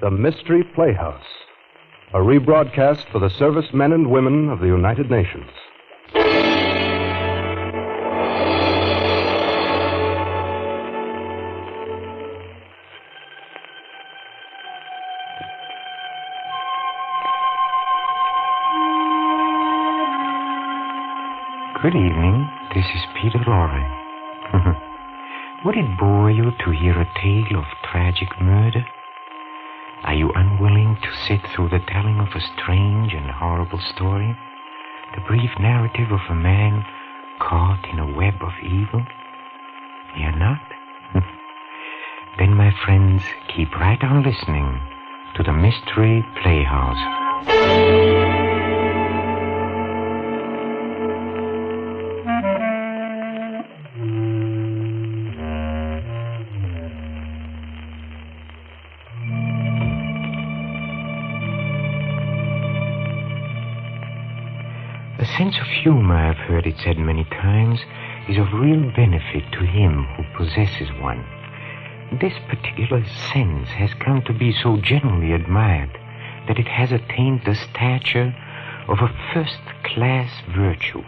The Mystery Playhouse, a rebroadcast for the servicemen and women of the United Nations. Good evening. This is Peter Lorre. Would it bore you to hear a tale of tragic murder? Are you unwilling to sit through the telling of a strange and horrible story? The brief narrative of a man caught in a web of evil? You're not? Then, my friends, keep right on listening to the Mystery Playhouse. A sense of humor, I've heard it said many times, is of real benefit to him who possesses one. This particular sense has come to be so generally admired that it has attained the stature of a first-class virtue.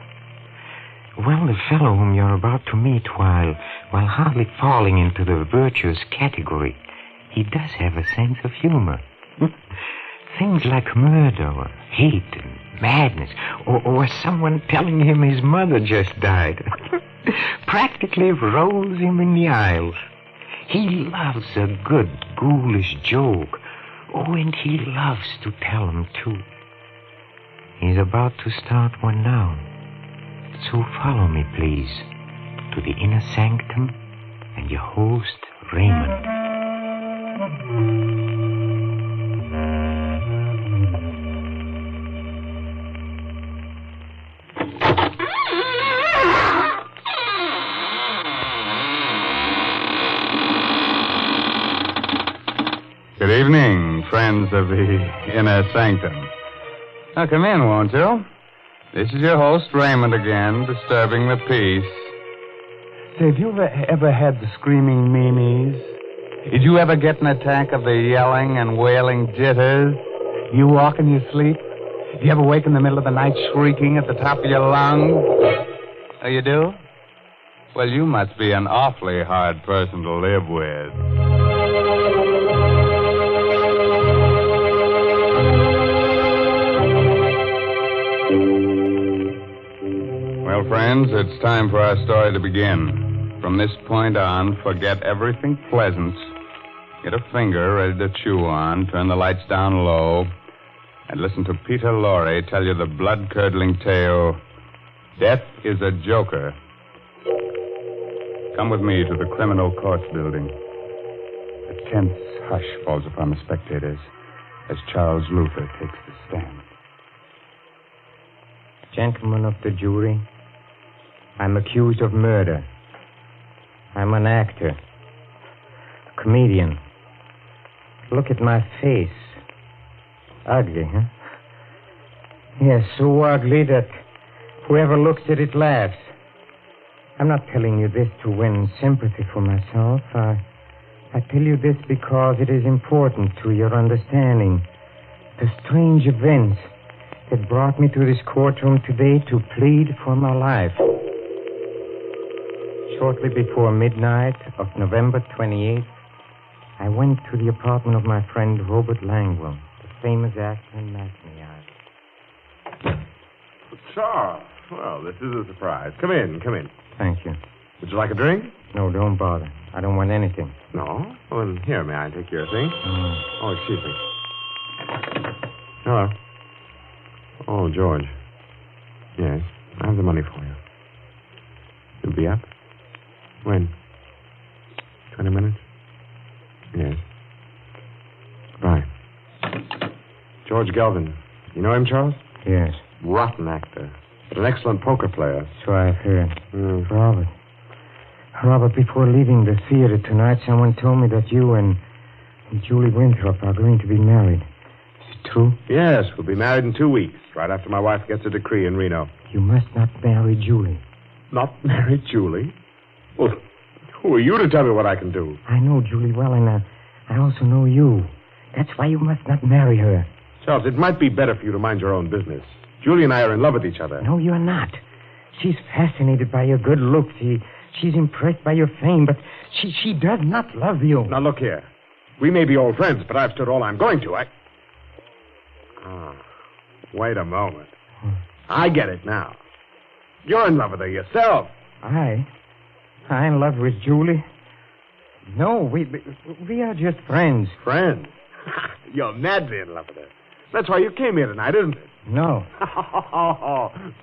Well, the fellow whom you're about to meet, while hardly falling into the virtuous category, he does have a sense of humor. Things like murder or hate and madness, or someone telling him his mother just died, practically rolls him in the aisles. He loves a good, ghoulish joke. Oh, and he loves to tell them, too. He's about to start one now. So follow me, please, to the Inner Sanctum and your host, Raymond. Good evening, friends of the Inner Sanctum. Now, come in, won't you? This is your host, Raymond, again, disturbing the peace. Say, have you ever had the screaming meanies? Did you ever get an attack of the yelling and wailing jitters? You walk in your sleep? Do you ever wake in the middle of the night shrieking at the top of your lungs? Oh, you do? Well, you must be an awfully hard person to live with. Well, friends, it's time for our story to begin. From this point on, forget everything pleasant. Get a finger ready to chew on, turn the lights down low, and listen to Peter Lorre tell you the blood-curdling tale, Death is a Joker. Come with me to the Criminal Courts building. A tense hush falls upon the spectators as Charles Luther takes the stand. Gentlemen of the jury, I'm accused of murder. I'm an actor, a comedian. Look at my face. Ugly, huh? Yes, so ugly that whoever looks at it laughs. I'm not telling you this to win sympathy for myself. I tell you this because it is important to your understanding the strange events that brought me to this courtroom today to plead for my life. Shortly before midnight of November 28th, I went to the apartment of my friend Robert Langwell, the famous actor and matinee artist. Charles, well, this is a surprise. Come in. Thank you. Would you like a drink? No, don't bother. I don't want anything. No? Well, then here, may I take your thing? Oh, excuse me. Hello. Oh, George. Yes, I have the money for you. You'll be up? When? 20 minutes? Yes. Goodbye. George Galvin. You know him, Charles? Yes. Rotten actor, but an excellent poker player. So I've heard. Robert, before leaving the theater tonight, someone told me that you and Julie Winthrop are going to be married. Is it true? Yes, we'll be married in 2 weeks, right after my wife gets a decree in Reno. You must not marry Julie. Not marry Julie? Well, who are you to tell me what I can do? I know Julie well, and I also know you. That's why you must not marry her. Charles, it might be better for you to mind your own business. Julie and I are in love with each other. No, you're not. She's fascinated by your good looks. She's impressed by your fame, but she does not love you. Now, look here. We may be old friends, but I've stood all I'm going to. Oh, wait a moment. I get it now. You're in love with her yourself. I'm in love with Julie. No, we are just friends. Friends? You're madly in love with her. That's why you came here tonight, isn't it? No.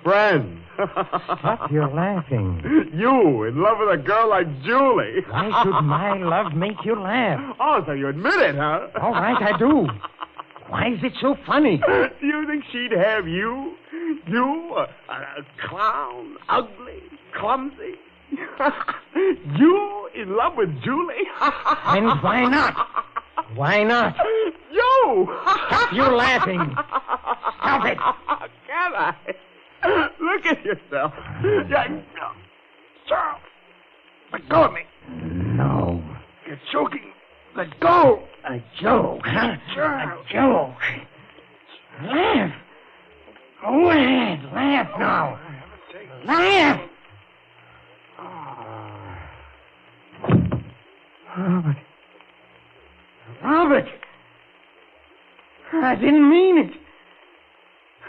Friends. Stop your laughing. You in love with a girl like Julie. Why should my love make you laugh? Oh, so you admit it, huh? All right, I do. Why is it so funny? Do you think she'd have you? You, a clown, ugly, clumsy. You in love with Julie? And why not? Why not? You! Stop your laughing. Stop it. Can I? Look at yourself. Charles, let go of me. No. You're choking. Let go. A joke, huh? Charles. A joke. Laugh. Go ahead. Laugh now. Laugh. Robert. Robert. I didn't mean it.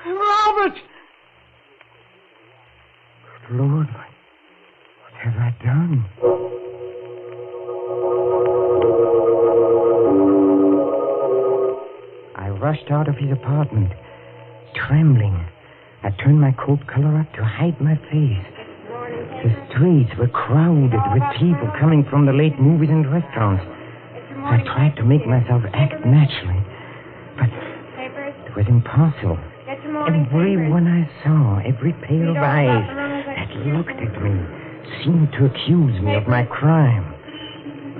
Robert. Good Lord, what have I done? I rushed out of his apartment, trembling. I turned my coat collar up to hide my face. The streets were crowded with people coming from the late movies and restaurants. I tried to make myself act naturally, but it was impossible. Everyone I saw, every pair of eyes that looked at me, seemed to accuse me of my crime.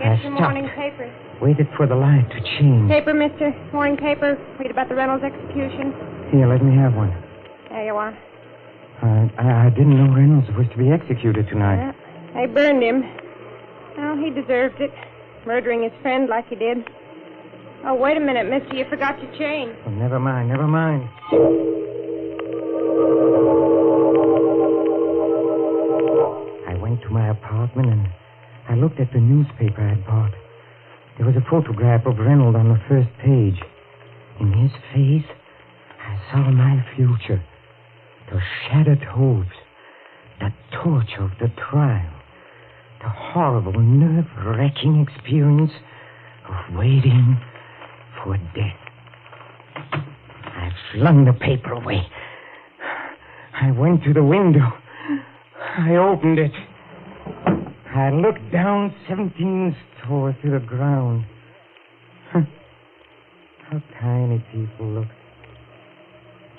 I stopped, waited for the light to change. Paper, mister. Morning paper. Read about the Reynolds execution. Here, let me have one. There you are. I didn't know Reynolds was to be executed tonight. Yeah, they burned him. Well, he deserved it. Murdering his friend like he did. Oh, wait a minute, mister. You forgot your chain. Oh, never mind, never mind. I went to my apartment and I looked at the newspaper I had bought. There was a photograph of Reynolds on the first page. In his face, I saw my future. The shattered hopes, the torture of the trial, the horrible, nerve-wracking experience of waiting for death. I flung the paper away. I went to the window. I opened it. I looked down 17 stories to the ground. How tiny people look.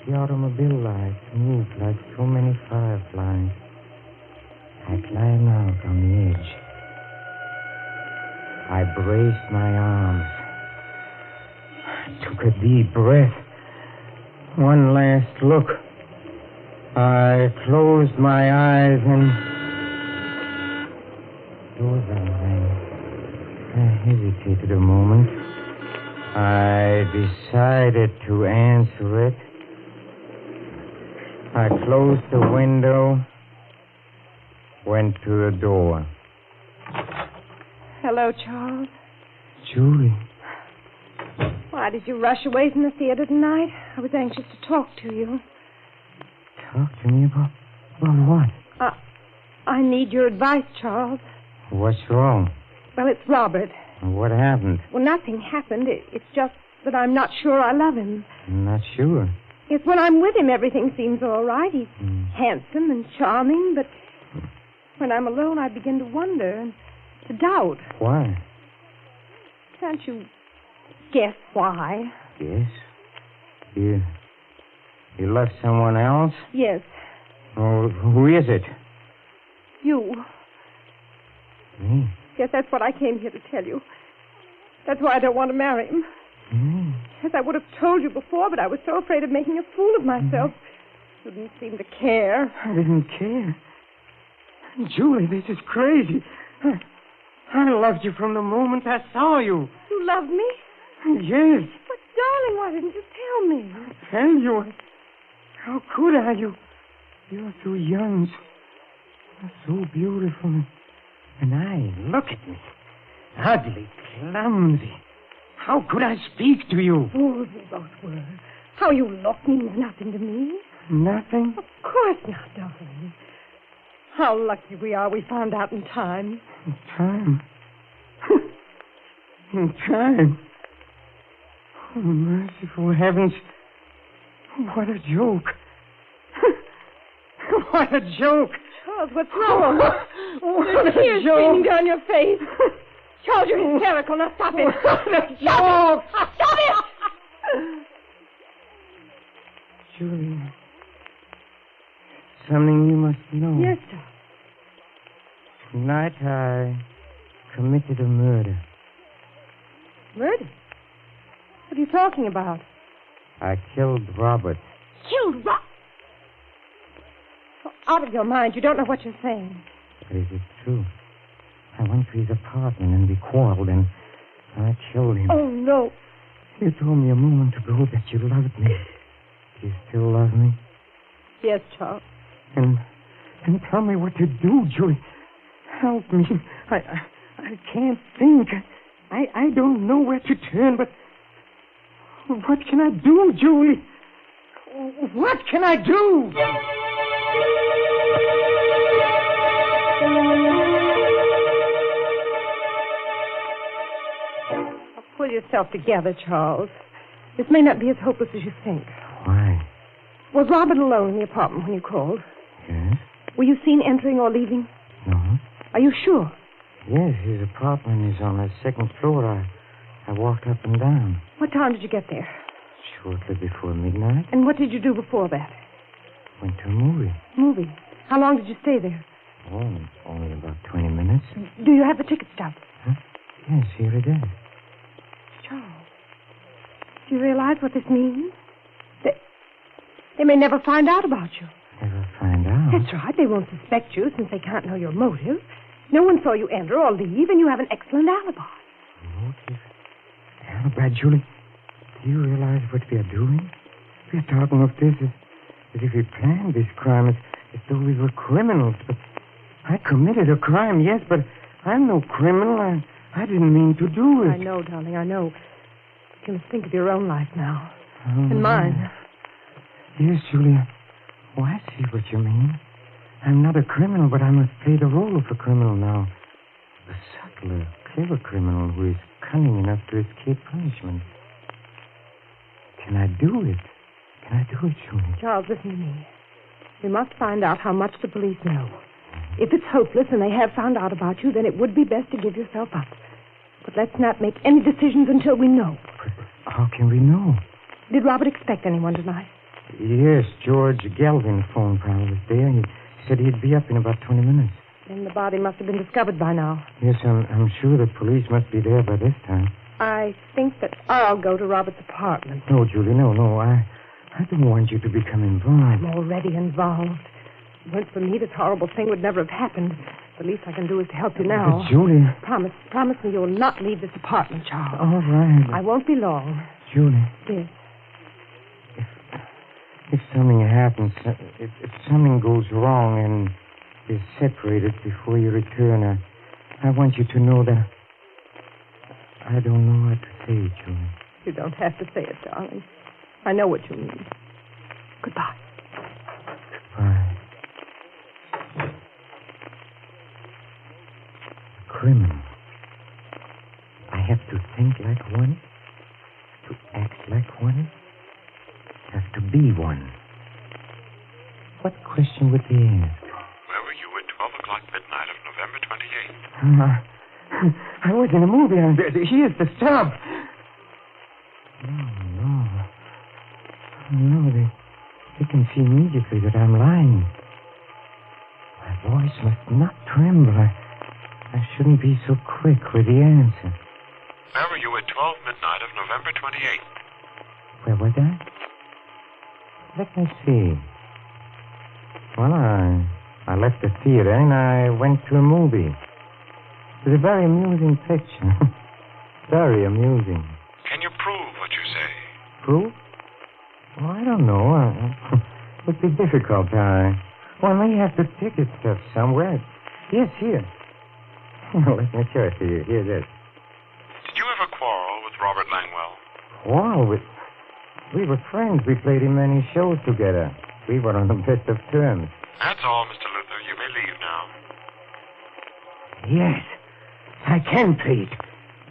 The automobile lights moved like so many fireflies. I climbed out on the edge. I braced my arms. I took a deep breath. One last look. I closed my eyes and... Doorbell rang. I hesitated a moment. I decided to answer it. I closed the window, went to the door. Hello, Charles. Julie. Why did you rush away from the theater tonight? I was anxious to talk to you. Talk to me about what? I need your advice, Charles. What's wrong? Well, it's Robert. What happened? Well, nothing happened. It's just that I'm not sure I love him. I'm not sure. Yes, when I'm with him, everything seems all right. He's handsome and charming, but when I'm alone, I begin to wonder and to doubt. Why? Can't you guess why? Yes. You love someone else? Yes. Oh, who is it? You. Me? Yes, that's what I came here to tell you. That's why I don't want to marry him. Yes, I would have told you before, but I was so afraid of making a fool of myself. You didn't seem to care. I didn't care. Julie, this is crazy. I loved you from the moment I saw you. You loved me? Yes. But, darling, why didn't you tell me? Tell you. How could I? You're so young. You're so beautiful. And look at me. Ugly, clumsy. How could I speak to you? Fools we both were. How you look means nothing to me. Nothing? Of course not, darling. How lucky we are we found out in time. In time? In time? Oh, merciful heavens. What a joke. What a joke. Charles, what's wrong? What There's a tears joke. streaming down your face. Charles, you're hysterical. Now stop it. What a joke. Stop it! Julie, something you must know. Yes, sir. Tonight I committed a murder. Murder? What are you talking about? I killed Robert. Killed Rob? Out of your mind. You don't know what you're saying. But is it true? I went to his apartment and we quarreled and I killed him. Oh, no. You told me a moment ago that you loved me. Do you still love me? Yes, Charles. And tell me what to do, Julie. Help me. I can't think. I don't know where to turn, but what can I do, Julie? What can I do? Pull yourself together, Charles. This may not be as hopeless as you think. Why? Was Robert alone in the apartment when you called? Yes? Were you seen entering or leaving? No. Are you sure? Yes, his apartment is on the second floor. I walked up and down. What time did you get there? Shortly before midnight. And what did you do before that? Went to a movie. Movie. How long did you stay there? Oh, only about 20 minutes. Do you have the ticket stub? Huh? Yes, here it is. Charles, do you realize what this means? They may never find out about you. Never find out? That's right. They won't suspect you since they can't know your motive. No one saw you enter or leave, and you have an excellent alibi. Motive? Alibi, Julie? Do you realize what we are doing? We are talking of this as if we planned this crime, as though we were criminals. But I committed a crime, yes, but I'm no criminal. I didn't mean to do it. I know, darling, I know. You must think of your own life now. Oh, And mine. Yes, Julia. Oh, I see what you mean. I'm not a criminal, but I must play the role of a criminal now. A subtler, clever criminal who is cunning enough to escape punishment. Can I do it? Can I do it, Julia? Charles, listen to me. We must find out how much the police know. If it's hopeless and they have found out about you, then it would be best to give yourself up. But let's not make any decisions until we know. But how can we know? Did Robert expect anyone tonight? Yes, George Galvin phoned while I was there. He said he'd be up in about 20 minutes. Then the body must have been discovered by now. Yes, I'm sure the police must be there by this time. I think that I'll go to Robert's apartment. No, Julie, no. I don't want you to become involved. I'm already involved. If it weren't for me, this horrible thing would never have happened. The least I can do is to help you now. But, Julie... Promise me you'll not leave this apartment, Charles. All right. I won't be long. Julie. Yes. If something happens, if something goes wrong and is separated before you return, I want you to know that I don't know what to say, Julie. You don't have to say it, darling. I know what you mean. Goodbye. Goodbye. Criminal. I have to think like one, to act like one, have to be one. What question would they ask? Where were you at 12 o'clock midnight of November 28th? I was in a movie. Here's the stub. No, they can see immediately that I'm lying. My voice must not tremble. I shouldn't be so quick with the answer. Where were you at 12 midnight of November 28th? Where was I? Let me see. Well, I left the theater and I went to a movie. It was a very amusing picture. Very amusing. Can you prove what you say? Proof? Well, I don't know. It would be difficult. One may have the ticket stuff somewhere. Yes, here. Let me show it to you. Here it is. Did you ever quarrel with Robert Langwell? Wow, we were friends. We played in many shows together. We were on the best of terms. That's all, Mr. Luther. You may leave now. Yes, I can plead.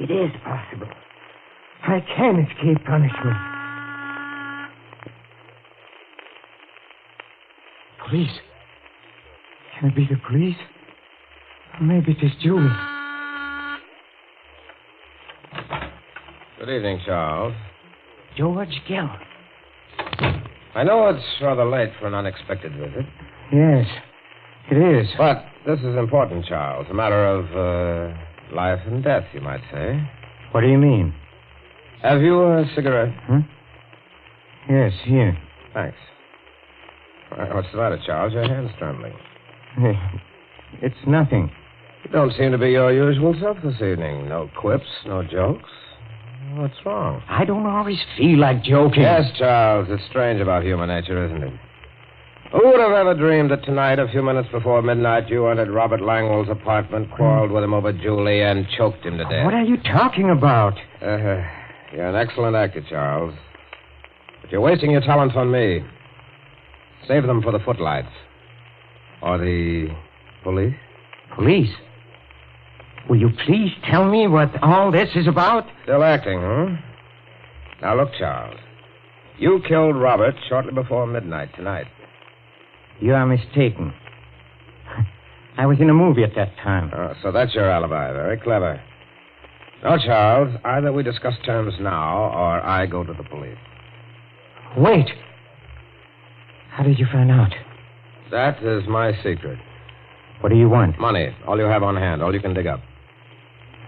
It is possible. I can escape punishment. Police? Can it be the police? Or maybe it is Julie. Good evening, Charles. George Gell. I know it's rather late for an unexpected visit. Yes, it is. But this is important, Charles. A matter of life and death, you might say. What do you mean? Have you a cigarette? Yes, here. Thanks. What's the matter, Charles? Your hand's trembling. It's nothing. You don't seem to be your usual self this evening. No quips, no jokes. What's wrong? I don't always feel like joking. Yes, Charles. It's strange about human nature, isn't it? Who would have ever dreamed that tonight, a few minutes before midnight, you entered Robert Langwell's apartment, quarreled with him over Julie, and choked him to death? What are you talking about? You're an excellent actor, Charles. But you're wasting your talents on me. Save them for the footlights. Or the police? Police? Will you please tell me what all this is about? Still acting, huh? Now, look, Charles. You killed Robert shortly before midnight tonight. You are mistaken. I was in a movie at that time. Oh, so that's your alibi. Very clever. No, Charles. Either we discuss terms now, or I go to the police. Wait. How did you find out? That is my secret. What do you want? Money. All you have on hand. All you can dig up.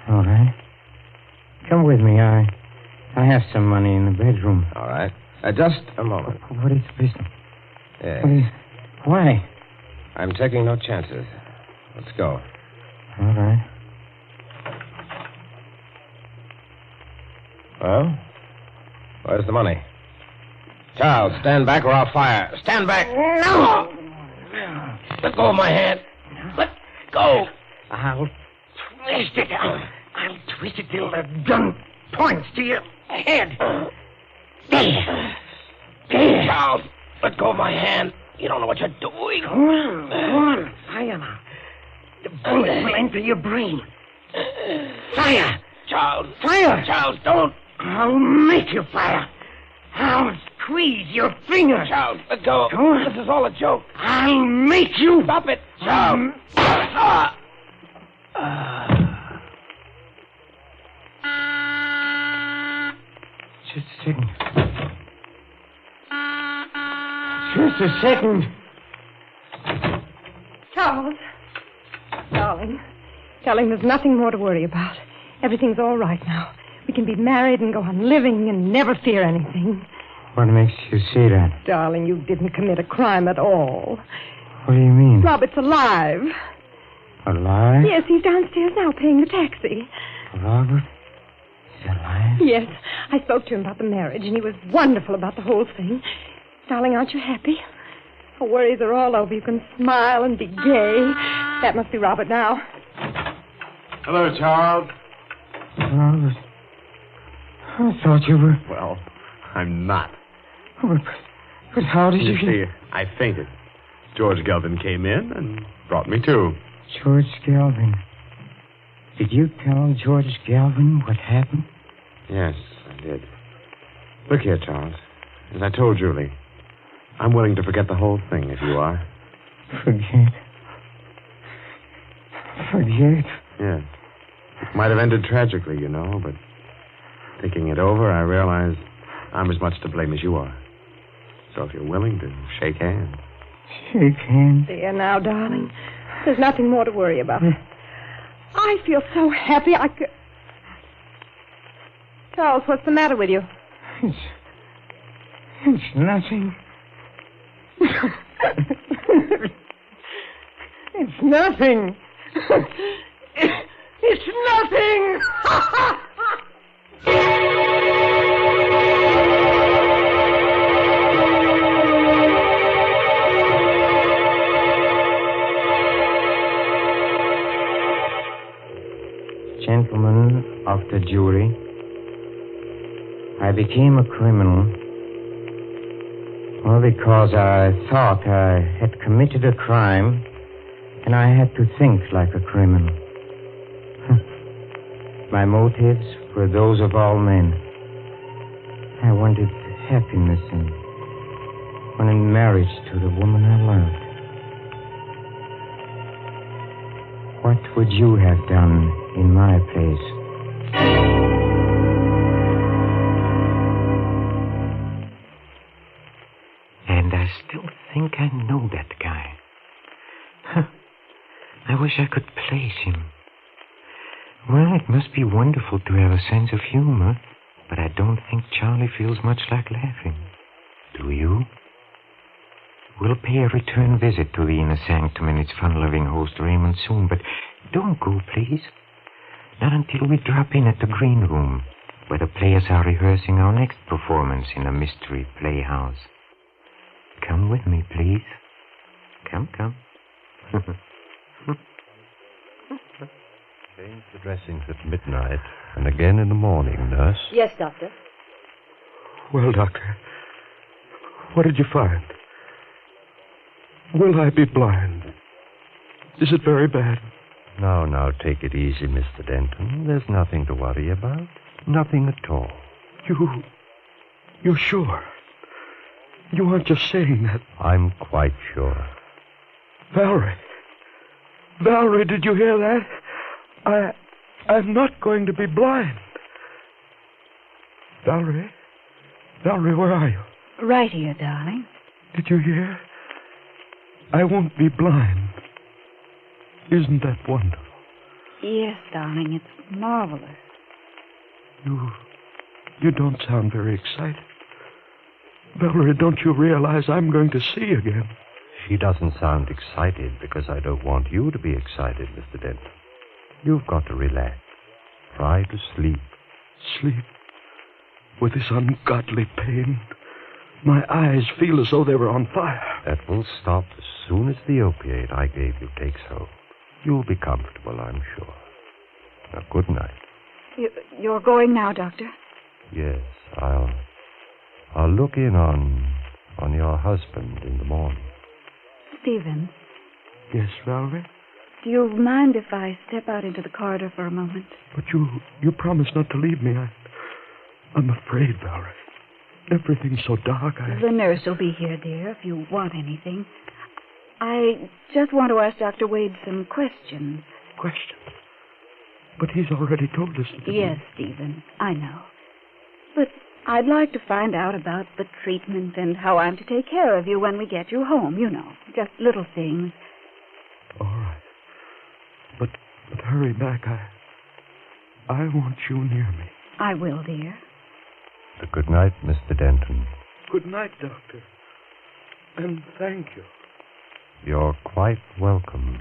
All right. Come with me. I have some money in the bedroom. All right. Just a moment. What is the business? Yes. Why? I'm taking no chances. Let's go. All right. Well, where's the money? Charles, stand back or I'll fire. Stand back. No! Let go of my hand. Let go. I'll twist it. I'll twist it till the gun points to your head. There. Charles, let go of my hand. You don't know what you're doing. Go on. Fire now. The bullet will enter your brain. Fire. Charles. Fire. Charles, don't. I'll make you fire. I'll squeeze your fingers. Charles, let go. Go on. This is all a joke. I'll make you. Stop it. Charles. Just a second. Just a second. Charles. Darling. Darling, there's nothing more to worry about. Everything's all right now. We can be married and go on living and never fear anything. What makes you say that? Darling, you didn't commit a crime at all. What do you mean? Robert's alive. Alive? Yes, he's downstairs now paying the taxi. Robert is alive? Yes, I spoke to him about the marriage, and he was wonderful about the whole thing. Darling, aren't you happy? Our worries are all over. You can smile and be gay. That must be Robert now. Hello, Charles. Robert, I thought you were... Well, I'm not. But how did you... You see, I fainted. George Gelvin came in and brought me to. George Galvin. Did you tell George Galvin what happened? Yes, I did. Look here, Charles. As I told Julie, I'm willing to forget the whole thing if you are. Forget? Forget? Yes. It might have ended tragically, you know, but thinking it over, I realize I'm as much to blame as you are. So if you're willing to shake hands. Shake hands? There now, darling. There's nothing more to worry about. I feel so happy I could... Charles, what's the matter with you? It's nothing. It's nothing. It's nothing. I became a criminal. Well, because I thought I had committed a crime, and I had to think like a criminal. My motives were those of all men. I wanted happiness and wanted marriage to the woman I loved. What would you have done in my place? And I still think I know that guy. I wish I could place him. Well, it must be wonderful to have a sense of humor, but I don't think Charlie feels much like laughing. Do you? We'll pay a return visit to the Inner Sanctum and its fun-loving host Raymond soon, but don't go, please. Not until we drop in at the green room, where the players are rehearsing our next performance in a mystery playhouse. Come with me, please. Come. Change the dressings at midnight and again in the morning, nurse. Yes, Doctor. Well, Doctor, what did you find? Will I be blind? Is it very bad? Now, take it easy, Mr. Denton. There's nothing to worry about. Nothing at all. You're sure? You aren't just saying that. I'm quite sure. Valerie, did you hear that? I'm not going to be blind. Valerie, where are you? Right here, darling. Did you hear? I won't be blind. Isn't that wonderful? Yes, darling, it's marvelous. You don't sound very excited. Valerie, don't you realize I'm going to see again? She doesn't sound excited because I don't want you to be excited, Mr. Denton. You've got to relax. Try to sleep. Sleep? With this ungodly pain? My eyes feel as though they were on fire. That will stop as soon as the opiate I gave you takes hold. You'll be comfortable, I'm sure. Now, good night. You're going now, Doctor? Yes, I'll look in on your husband in the morning. Stephen? Yes, Valerie? Do you mind if I step out into the corridor for a moment? But you promised not to leave me. I'm afraid, Valerie. Everything's so dark. The nurse will be here, dear, if you want anything. I just want to ask Dr. Wade some questions. Questions? But he's already told us. Yes, Stephen, I know. But I'd like to find out about the treatment and how I'm to take care of you when we get you home, you know. Just little things. All right. But hurry back. I want you near me. I will, dear. Good night, Mr. Denton. Good night, Doctor. And thank you. You're quite welcome.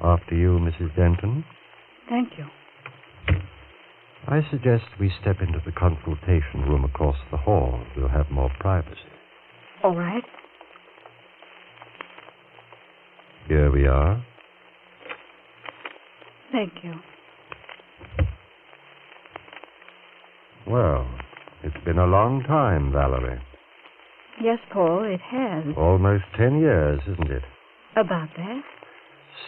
After you, Mrs. Denton. Thank you. I suggest we step into the consultation room across the hall. We'll have more privacy. All right. Here we are. Thank you. Well, it's been a long time, Valerie. Yes, Paul, it has. Almost 10 years, isn't it? About that?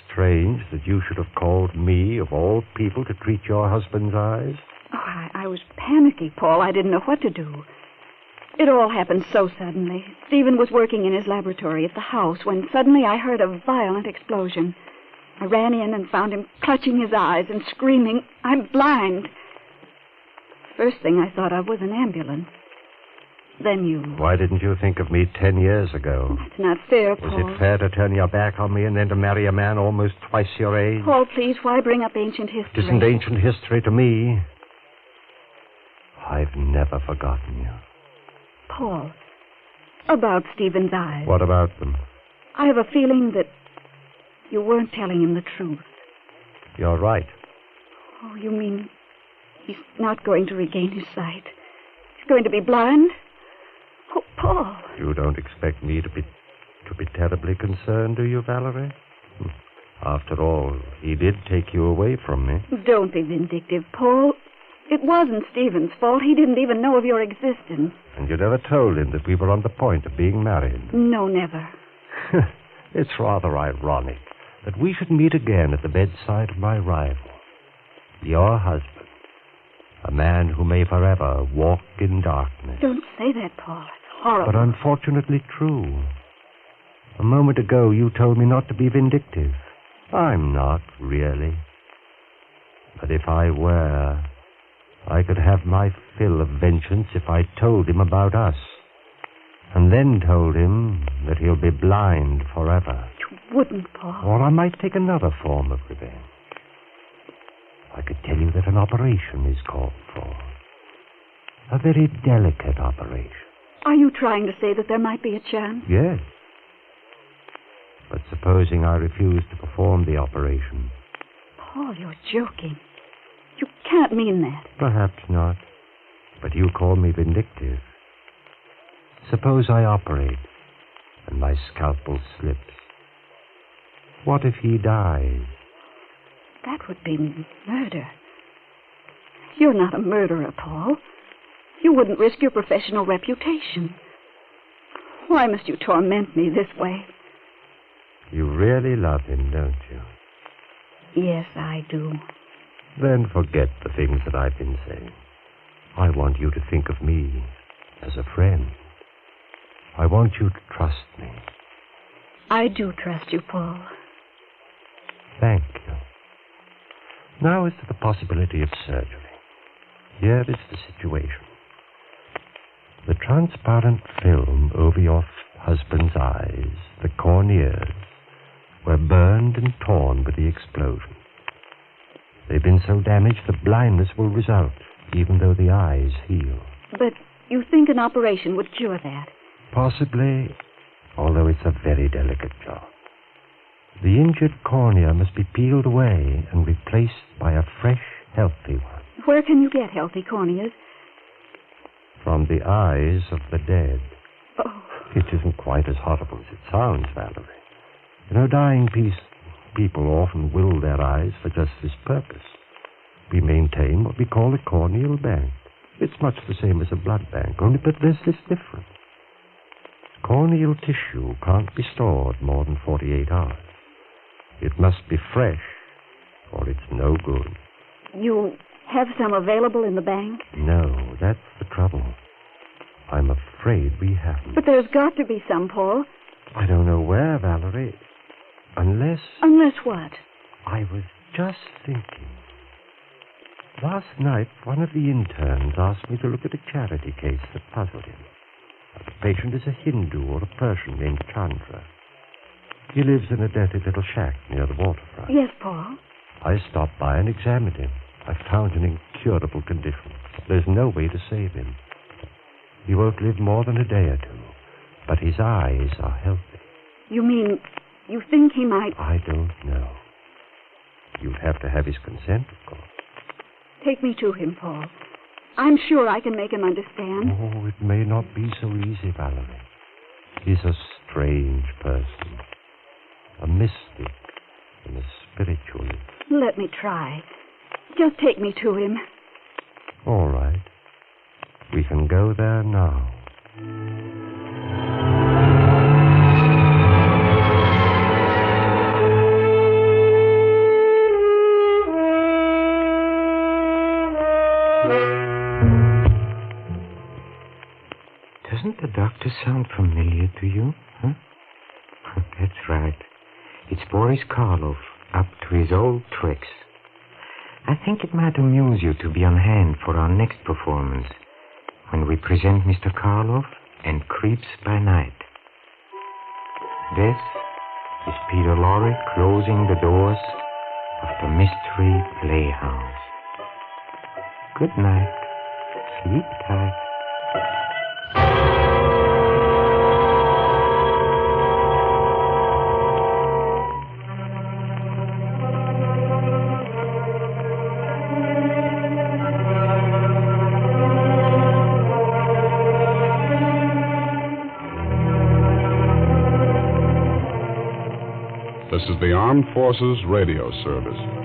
Strange that you should have called me, of all people, to treat your husband's eyes. Oh, I was panicky, Paul. I didn't know what to do. It all happened so suddenly. Stephen was working in his laboratory at the house when suddenly I heard a violent explosion. I ran in and found him clutching his eyes and screaming, "I'm blind." First thing I thought of was an ambulance. Then you. Why didn't you think of me 10 years ago? That's not fair, Paul. Was it fair to turn your back on me and then to marry a man almost twice your age? Paul, please, why bring up ancient history? It isn't ancient history to me. I've never forgotten you. Paul, about Stephen's eyes. What about them? I have a feeling that you weren't telling him the truth. You're right. Oh, you mean he's not going to regain his sight? He's going to be blind? Oh, Paul. You don't expect me to be terribly concerned, do you, Valerie? After all, he did take you away from me. Don't be vindictive, Paul. It wasn't Stephen's fault. He didn't even know of your existence. And you never told him that we were on the point of being married? No, never. It's rather ironic that we should meet again at the bedside of my rival, your husband, a man who may forever walk in darkness. Don't say that, Paul. It's horrible. But unfortunately true. A moment ago, you told me not to be vindictive. I'm not, really. But if I were, I could have my fill of vengeance if I told him about us. And then told him that he'll be blind forever. You wouldn't, Paul. Or I might take another form of revenge. I could tell you that an operation is called for. A very delicate operation. Are you trying to say that there might be a chance? Yes. But supposing I refuse to perform the operation? Paul, you're joking. You can't mean that. Perhaps not. But you call me vindictive. Suppose I operate and my scalpel slips. What if he dies? That would be murder. You're not a murderer, Paul. You wouldn't risk your professional reputation. Why must you torment me this way? You really love him, don't you? Yes, I do. Then forget the things that I've been saying. I want you to think of me as a friend. I want you to trust me. I do trust you, Paul. Thank you. Now as to the possibility of surgery. Here is the situation. The transparent film over your husband's eyes, the corneas, were burned and torn by the explosion. They've been so damaged that blindness will result, even though the eyes heal. But you think an operation would cure that? Possibly, although it's a very delicate job. The injured cornea must be peeled away and replaced by a fresh, healthy one. Where can you get healthy corneas? From the eyes of the dead. Oh. It isn't quite as horrible as it sounds, Valerie. You know, dying people often will their eyes for just this purpose. We maintain what we call a corneal bank. It's much the same as a blood bank, only but there's this difference. Corneal tissue can't be stored more than 48 hours. It must be fresh, or it's no good. You have some available in the bank? No, that's the trouble. I'm afraid we haven't. But there's got to be some, Paul. I don't know where, Valerie. Unless... Unless what? I was just thinking. Last night, one of the interns asked me to look at a charity case that puzzled him. The patient is a Hindu or a Persian named Chandra. He lives in a dirty little shack near the waterfront. Yes, Paul. I stopped by and examined him. I found an incurable condition. There's no way to save him. He won't live more than a day or two, but his eyes are healthy. You mean you think he might... I don't know. You'd have to have his consent, of course. Take me to him, Paul. I'm sure I can make him understand. Oh, it may not be so easy, Valerie. He's a strange person. A mystic and a spiritualist. Let me try. Just take me to him. All right. We can go there now. Doesn't the doctor sound familiar to you? Huh? That's right. It's Boris Karloff, up to his old tricks. I think it might amuse you to be on hand for our next performance, when we present Mr. Karloff and Creeps by Night. This is Peter Lorre closing the doors of the Mystery Playhouse. Good night. Sleep tight. This is the Armed Forces Radio Service.